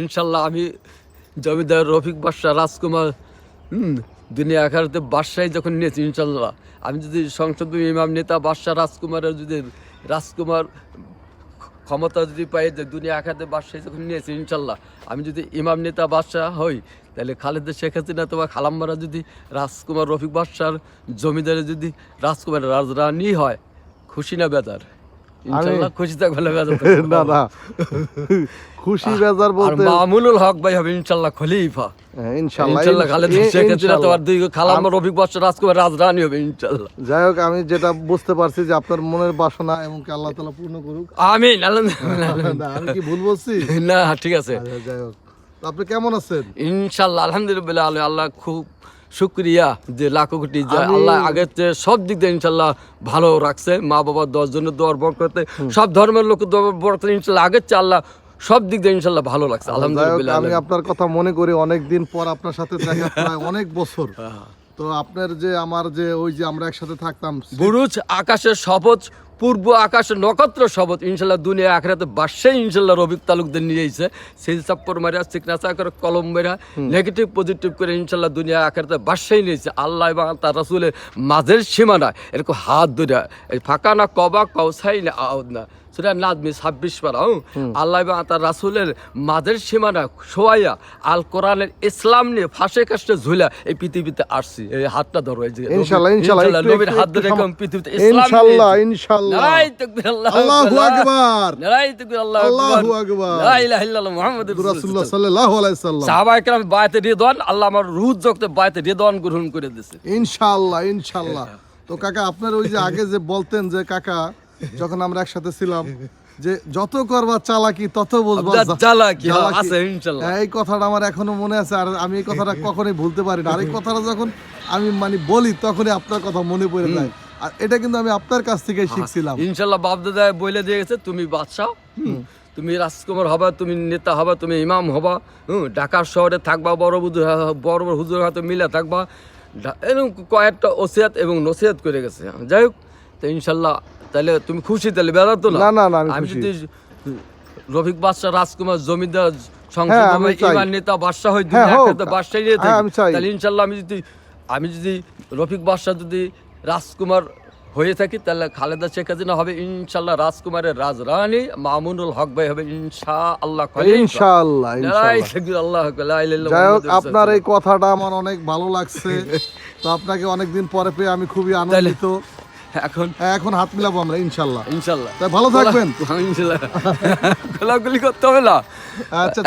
ইনশাল্লাহ আমি জমিদার রফিক বাদশাহ রাজকুমার দুনিয়া আখারাতে বাদশাহী যখন নিয়েছি ইনশাল্লাহ, আমি যদি সংসদ ইমাম নেতা বাদশাহ রাজকুমারের যদি রাজকুমার ক্ষমতা যদি পাই যে দুনিয়া আখারাতে বাদশাহী যখন নিয়েছি ইনশাল্লাহ, আমি যদি ইমাম নেতা বাদশাহ হই, তাহলে খালেদা শেখ হাসিনা তোমার খালাম্মারা যদি রাজকুমার রফিক বাদশার জমিদারে যদি রাজকুমারের রাজরানী হয়, খুশি না বেজার? ইনশাল্লাহ খুশি থাকবে না বেজার? না না, খুশি বেজার বলতে মামুনুল হক ভাই হবে ইনশাল্লাহ খলিফা। ইনশাল্লাহ খালেদা শেখ হাসিনা তোমার দুই খালাম্মা রফিক বাদশা রাজকুমার রাজরানী হবে ইনশাল্লাহ। যাই হোক, আমি যেটা বুঝতে পারছি যে আপনার মনের বাসনা এবং আল্লাহ তাআলা পূর্ণ করুক। আমিন। না, আমি কি ভুল বলছি? না ঠিক আছে। যাই হোক, তো আপনি কেমন আছেন? ইনশাল্লাহ আলহামদুলিল্লাহ, আল্লাহ খুব শুকরিয়া যে লাখো কোটি যে আল্লাহ আগের চেয়ে সব দিক দিয়ে ইনশাল্লাহ ভালো রাখছে। মা বাবা 10 জনের দোয়ার বরকতে, সব ধর্মের লোক দোয়ার বরকতে ইনশাল্লাহ আগের চেয়ে আল্লাহ সব দিক দিয়ে ইনশাল্লাহ ভালো লাগছে আলহামদুলিল্লাহ। আমি আপনার কথা মনে করি, অনেক দিন পর আপনার সাথে দেখা, প্রায় অনেক বছর। তো আপনার যে আমার যে ওই যে আমরা একসাথে থাকতাম, বুরুজ আকাশের শপথ, পূর্ব আকাশের নক্ষত্র শপথ, ইনশাল্লাহ দুনিয়া আখেরাতে বাদশাহী ইনশাল্লাহ রফিক তালুকদের নিয়ে এসেছে। সেই চাপ্পর মারা সিকনাসা করে কলম মেরা নেগেটিভ পজিটিভ করে ইনশাল্লাহ দুনিয়া আখেরাতে বাদশাহী নিয়েছে। আল্লাহ এবং তার রাসূলের মাঝের সীমানা এরকম হাত ধরে ফাঁকা না কবা কৌসাই না আউদ না সেটা নাজমি 26 পারা আল্লাহ এবং তার রাসূলের মাঝের সীমানা শোয়াইয়া আল কোরআনের ইসলাম নিয়ে ফাঁসে কাষ্টে ঝুলা এই পৃথিবীতে আসছি। এই হাতটা ধরো, এই যে ইনশাআল্লাহ ইনশাআল্লাহ নবীর হাত ধরে এরকম পৃথিবীতে ইসলাম ইনশাআল্লাহ ইনশাআল্লাহ। নারায়ে তাকবীর, আল্লাহু আকবার, নারায়ে তাকবীর, আল্লাহু আকবার, লা ইলাহা ইল্লাল্লাহ মুহাম্মাদুর রাসূলুল্লাহ সাল্লাল্লাহু আলাইহি সাল্লাম। সাহাবায়ে কেরাম বায়াতে রিদওয়ান, আল্লাহ আমার রূহ জগতে বায়াতে রিদওয়ান গ্রহণ করে দিয়েছে ইনশাআল্লাহ ইনশাআল্লাহ। তো কাকা, আপনার ওই যে আগে যে বলতেন যে কাকা, যখন আমরা একসাথে ছিলাম, যে যত করবা চালাকি তত বুঝবা চালাকি আছে ইনশাআল্লাহ। এই কথাটা আমার এখনো মনে আছে, আর আমি এই কথাটা কখনোই ভুলতে পারি না। আর এই কথাটা যখন আমি মানে বলি, তখনই আপনার কথা মনে পড়ে যায়। আর এটা কিন্তু আমি আপনার কাছ থেকে শিখছিলাম ইনশাআল্লাহ। বাপ দাদা বলে দিয়ে গেছে, তুমি বাদশা, তুমি রাজকুমার হবা, তুমি নেতা হবা, তুমি ইমাম হবা, ঢাকার শহরে থাকবা, বড় বড় হুজুর হাতে মিলে থাকবা, এরকম কয়েকটা ওসিয়াত এবং নসিহত করে গেছে। যাই হোক, তো ইনশাআল্লাহ তাহলে তুমি খুশি? তাহলে বেড়াত তো না? না না, আমি যদি রফিক বাদশা রাজকুমার জমিদার সংসদ ইমাম নেতা বাদশা হই, বাদশাহী নিয়ে থাকি, তাহলে ইনশাআল্লাহ আমি যদি রফিক বাদশা যদি রাজকুমার হয়ে থাকি, তাহলে খালেদা শেখ হাসিনা হবে ইনশাআল্লাহ রাজকুমারের রাজরানী, মামুনুল হক ভাই হবে ইনশাআল্লাহ ইনশাআল্লাহ আল্লাহ। যাই হোক, আপনার এই কথাটা আমার অনেক ভালো লাগছে। তো আপনাকে অনেকদিন পরে পেয়ে আমি খুবই আনন্দিত। এখন হাত মিলাবো আমরা ইনশাআল্লাহ ইনশাআল্লাহ। তাই ভালো থাকবেন। ইনশাআল্লাহ গোলাগুলি করতে হবে না। আচ্ছা।